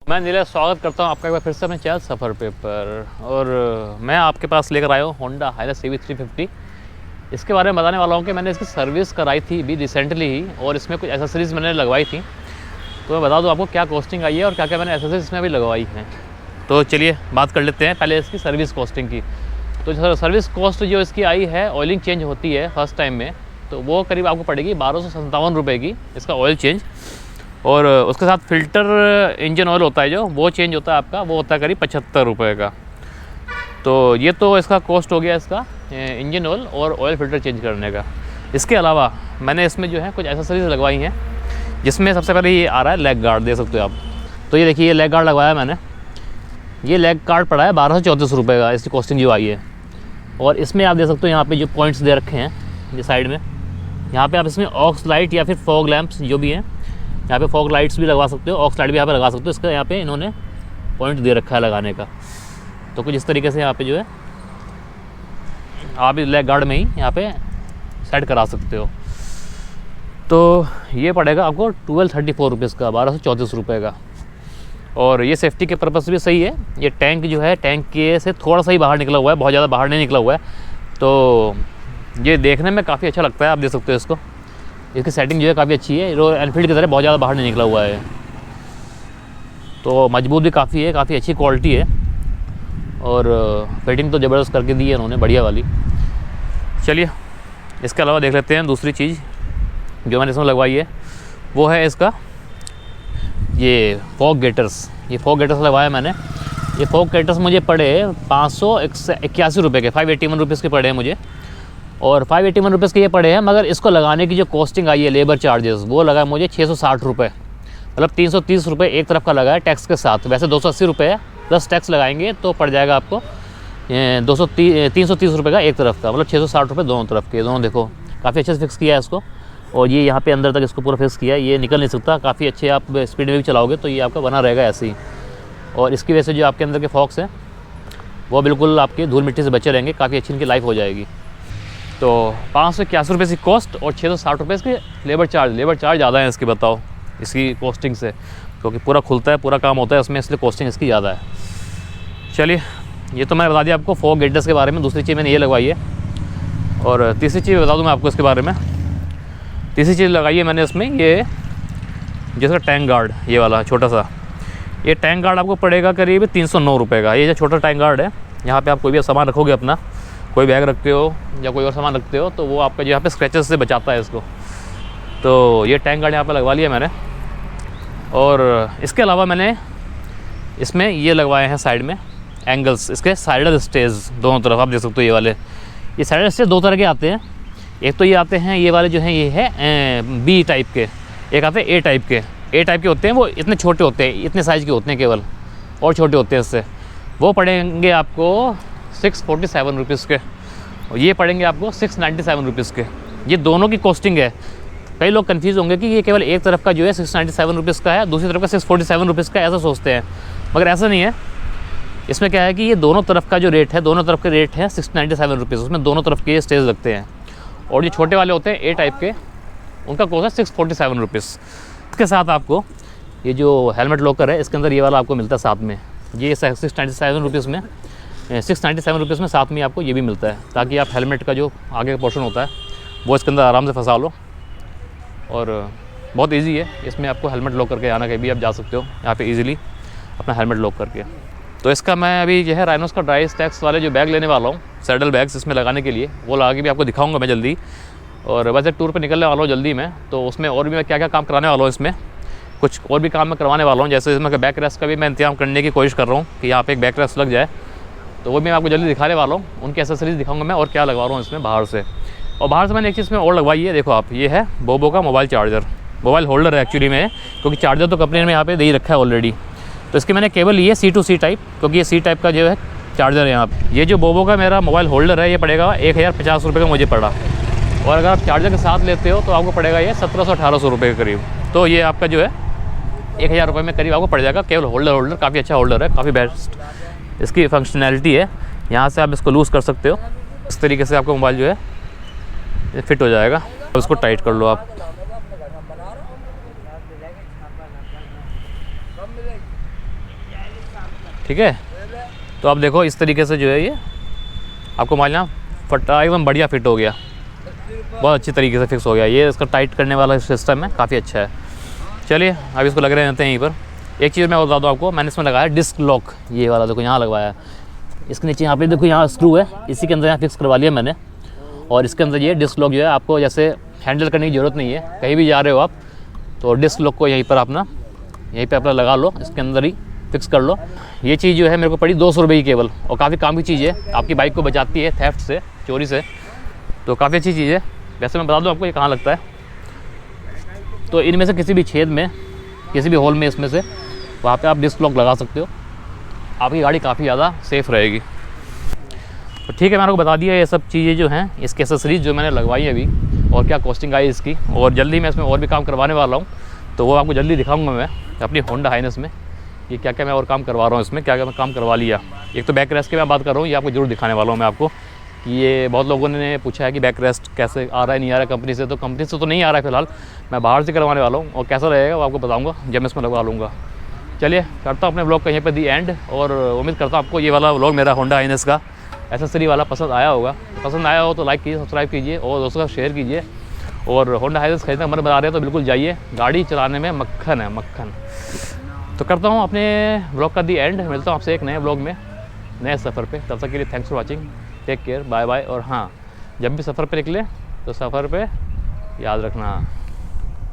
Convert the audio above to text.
मैं नीलेश स्वागत करता हूं आपका एक बार फिर से अपने चैनल सफ़र पे पर। और मैं आपके पास लेकर आया हूं होंडा हाइलक्स CB 350। इसके बारे में बताने वाला हूं कि मैंने इसकी सर्विस कराई थी भी रिसेंटली ही, और इसमें कुछ एसेसरीज़ मैंने लगवाई थी। तो मैं बता दूं आपको क्या कॉस्टिंग आई है और क्या क्या मैंने एसेसरीज इसमें अभी लगवाई हैं। तो चलिए बात कर लेते हैं पहले इसकी सर्विस कॉस्टिंग की। तो सर्विस कॉस्ट जो इसकी आई है, ऑयलिंग चेंज होती है फर्स्ट टाइम में, तो वो करीब आपको पड़ेगी 1257 रुपये की इसका ऑयल चेंज। और उसके साथ फ़िल्टर इंजन ऑयल होता है जो वो चेंज होता है आपका, वो होता है करीब 75 रुपये का। तो ये तो इसका कॉस्ट हो गया इसका इंजन ऑयल और ऑयल फ़िल्टर चेंज करने का। इसके अलावा मैंने इसमें जो है कुछ एसेसरीज लगवाई हैं, जिसमें सबसे पहले ये आ रहा है लेग गार्ड, दे सकते हो आप। तो ये देखिए, ये लेग गार्ड लगवाया मैंने। ये लेग गार्ड पड़ा है 1234 रुपये का, इसकी कॉस्टिंग जो आई है। और इसमें आप दे सकते हो यहाँ पे जो पॉइंट्स दे रखे हैं ये साइड में, यहाँ पे आप इसमें ऑक्स लाइट या फिर फॉग लैंप्स जो भी हैं, यहाँ पे फॉग लाइट्स भी लगवा सकते हो, ऑक्स लाइट भी यहाँ पे लगा सकते हो। इसका यहाँ पे इन्होंने पॉइंट दे रखा है लगाने का। तो कुछ इस तरीके से यहाँ पे जो है आप लेग गार्ड में ही यहाँ पे सेट करा सकते हो। तो ये पड़ेगा आपको 1234 रुपीज़ का, 1234 रुपये का। और ये सेफ्टी के पर्पज़ से भी सही है। ये टैंक जो है, टैंक के से थोड़ा सा ही बाहर निकला हुआ है, बहुत ज़्यादा बाहर नहीं निकला हुआ है। तो ये देखने में काफ़ी अच्छा लगता है, आप देख सकते हो इसको। इसकी सेटिंग जो है काफ़ी अच्छी है, रॉयल एनफील्ड की तरह बहुत ज़्यादा बाहर नहीं निकला हुआ है। तो मजबूत भी काफ़ी है, काफ़ी अच्छी क्वालिटी है। और फिटिंग तो ज़बरदस्त करके दी है उन्होंने, बढ़िया वाली। चलिए इसके अलावा देख लेते हैं दूसरी चीज़ जो मैंने इसमें लगवाई है, वो है इसका ये फॉग गेटर्स। ये फॉग गेटर्स लगवाया मैंने। ये फॉग गेटर्स मुझे पड़े 581 रुपये के, 581 रुपीज़ के पड़े हैं मुझे। और 581 रुपीज़ के ये पड़े हैं, मगर इसको लगाने की जो कॉस्टिंग आई है, लेबर चार्जेस, वो लगा मुझे 660 रुपये, मतलब 330 रुपये एक तरफ का लगा है टैक्स के साथ। वैसे 280 रुपये है, प्लस टैक्स लगाएंगे तो पड़ जाएगा आपको 330 रुपये का एक तरफ का, मतलब 660 रुपये दोनों तरफ के। दोनों देखो काफ़ी अच्छे से फिक्स किया है इसको। और ये यहाँ पे अंदर तक इसको पूरा फिक्स किया है, ये निकल नहीं सकता। काफ़ी अच्छे आप स्पीड में भी चलाओगे तो ये आपका बना रहेगा ऐसे ही। और इसकी वजह से जो आपके अंदर के फॉक्स हैं वो बिल्कुल आपके धूल मिट्टी से बचे रहेंगे, काफ़ी अच्छी इनकी लाइफ हो जाएगी। तो 581 रुपये की कॉस्ट और 660 रुपये इसके लेबर चार्ज ज़्यादा है इसकी, बताओ, इसकी कॉस्टिंग से, क्योंकि पूरा खुलता है, पूरा काम होता है उसमें, इसलिए कॉस्टिंग इसकी ज़्यादा है। चलिए ये तो मैंने बता दिया आपको फॉग गेटर्स के बारे में। दूसरी चीज़ मैंने ये लगवाई है। और तीसरी चीज़ बता दूँ मैं आपको इसके बारे में। तीसरी चीज़ लगाई है मैंने इसमें, ये जैसा टैंक गार्ड, ये वाला छोटा सा। ये टैंक गार्ड आपको पड़ेगा करीब 309 रुपये का। ये जो छोटा टैंक गार्ड है, यहाँ पे आप कोई भी सामान रखोगे अपना, कोई बैग रखते हो या कोई और सामान रखते हो, तो वो आपका जो यहाँ पे स्क्रैचेस से बचाता है इसको। तो ये टैंक गार्ड यहाँ पे लगवा लिया मैंने। और इसके अलावा मैंने इसमें ये लगवाए हैं साइड में एंगल्स, इसके साइडर स्टेज दोनों तरफ, आप देख सकते हो ये वाले। ये साइडर स्टेज दो तरह के आते हैं। एक तो ये आते हैं ये वाले जो हैं, ये है B टाइप के, एक आते हैं A टाइप के। A टाइप के होते हैं, वो इतने छोटे होते हैं, इतने साइज़ के होते हैं केवल, और छोटे होते हैं इससे। वो पड़ेंगे आपको 647 रुपीज़ के, और ये पड़ेंगे आपको 697 रुपीज़ के। ये दोनों की कॉस्टिंग है। कई लोग कंफ्यूज होंगे कि ये केवल एक तरफ का जो है 697 रुपीज़ का है, दूसरी तरफ का 647 रुपीज़ का, ऐसा सोचते हैं, मगर ऐसा नहीं है। इसमें क्या है कि ये दोनों तरफ का जो रेट है, दोनों तरफ के रेट है 697 रुपीज़, उसमें दोनों तरफ के स्टेज लगते हैं। और जो छोटे वाले होते हैं A टाइप के, उनका कॉस्ट है 647 रुपीज़। इसके साथ आपको ये जो हेलमेट लॉकर है, इसके अंदर ये वाला आपको मिलता है साथ में। ये 697 रुपीज़ में, 697 रुपीज़ में साथ में आपको ये भी मिलता है, ताकि आप हेलमेट का जो आगे का पोर्शन होता है वो इसके अंदर आराम से फंसा लो। और बहुत इजी है, इसमें आपको हेलमेट लॉक करके आना, कहीं भी आप जा सकते हो यहाँ पे इजीली अपना हेलमेट लॉक करके। तो इसका मैं अभी जो है राइनोस का ड्राई स्टैक्स वाले जो बैग लेने वाला हूँ, सैडल बैग्स इसमें लगाने के लिए, वो लगा के भी आपको दिखाऊंगा मैं जल्दी। और वैसे टूर पे निकलने वाला हूँ जल्दी में, तो उसमें और भी मैं क्या क्या काम कराने वाला हूँ, इसमें कुछ और भी काम मैं करवाने वाला हूँ। जैसे इसमें बैक रेस्ट का भी मैं इंतजाम करने की कोशिश कर रहा हूँ कि यहाँ पे एक बैक रेस्ट लग जाए, तो वो भी मैं आपको जल्दी दिखाने वाला हूँ। उनकी एसेसरीज दिखाऊंगा मैं और क्या लगवा रहा हूँ इसमें बाहर से। और बाहर से मैंने एक चीज़ में और लगवाई है, देखो आप, ये है बोबो का मोबाइल चार्जर, मोबाइल होल्डर है एक्चुअली में, क्योंकि चार्जर तो कंपनी ने यहाँ पे दे ही रखा है ऑलरेडी। तो इसकी मैंने केबल ली है C2C टाइप, क्योंकि ये C टाइप का जो है चार्जर है यहाँ पे। ये जो बोबो का मेरा मोबाइल होल्डर है, ये पड़ेगा 1050 रुपये का मुझे पड़ा। और अगर आप चार्जर के साथ लेते हो तो आपको पड़ेगा ये 1700-1800 रुपये के करीब। तो ये आपका जो है 1000 रुपये में करीब आपको पड़ जाएगा केवल होल्डर। काफ़ी अच्छा होल्डर है, काफ़ी बेस्ट इसकी फंक्शनैलिटी है। यहाँ से आप इसको लूज़ कर सकते हो, इस तरीके से आपका मोबाइल जो है ये फिट हो जाएगा। उसको टाइट कर लो आप। ठीक है। तो आप देखो इस तरीके से जो है ये आपको मालना फटा एकदम बढ़िया फिट हो गया, बहुत अच्छी तरीके से फिक्स हो गया। ये इसका टाइट करने वाला सिस्टम है, काफ़ी अच्छा है। चलिए अब इसको लग रहे रहते हैं यहीं पर। एक चीज़ मैं बता दूँ आपको, मैंने इसमें लगाया डिस्क लॉक, ये वाला देखो यहाँ लगवाया। इसके नीचे यहाँ पे देखो यहाँ स्क्रू है, इसी के अंदर यहाँ फिक्स करवा लिया मैंने। और इसके अंदर ये डिस्क लॉक जो है आपको जैसे हैंडल करने की ज़रूरत नहीं है, कहीं भी जा रहे हो आप तो डिस्क लॉक को यहीं पर अपना लगा लो, इसके अंदर ही फिक्स कर लो। ये चीज़ जो है मेरे को पड़ी 200 रुपये की केवल, और काफ़ी काम की चीज़ है, आपकी बाइक को बचाती है थेफ्ट से, चोरी से, तो काफ़ी अच्छी चीज़ है। वैसे मैं बता दूँ आपको ये कहाँ लगता है, तो इनमें से किसी भी छेद में, किसी भी होल में इसमें से वहाँ पे आप डिस्क लॉक लगा सकते हो, आपकी गाड़ी काफ़ी ज़्यादा सेफ़ रहेगी। तो ठीक है, मैंने आपको बता दिया ये सब चीज़ें जो हैं, इसके एक्सेसरीज जो मैंने लगवाई है अभी, और क्या कॉस्टिंग आई इसकी, और जल्दी मैं इसमें और भी काम करवाने वाला हूँ, तो वो आपको जल्दी दिखाऊंगा मैं अपनी होंडा हाइनेस में ये क्या क्या मैं और काम करवा रहा हूँ, इसमें क्या क्या मैं काम करवा लिया। एक तो बैक रेस्ट की मैं बात कर रहा हूँ, ये आपको जरूर दिखाने वाला हूँ मैं आपको कि ये बहुत लोगों ने पूछा है कि बैक रेस्ट कैसे आ रहा है, नहीं आ रहा है कंपनी से। तो कंपनी से तो नहीं आ रहा है फ़िलहाल, मैं बाहर से करवाने वाला हूँ, और कैसा रहेगा वो आपको बताऊँगा जब मैं इसमें लगवा लूँगा। चलिए करता हूँ अपने ब्लॉग का यहीं पर दी एंड, और उम्मीद करता हूँ आपको ये वाला ब्लॉग मेरा होंडा हाइनेस का एसेसरी वाला पसंद आया होगा। पसंद आया हो तो लाइक कीजिए, सब्सक्राइब कीजिए और दोस्तों का शेयर कीजिए। और होंडा हाइनेस खरीदने का मन बता रहे हैं तो बिल्कुल जाइए, गाड़ी चलाने में मक्खन है, मक्खन। तो करता हूँ अपने ब्लॉग का दी एंड, मिलता हूँ आपसे एक नए ब्लॉग में नए सफ़र पे। तब तक के लिए thanks for watching, take care, bye bye. और हाँ, जब भी सफ़र पे निकले तो सफ़र पे याद रखना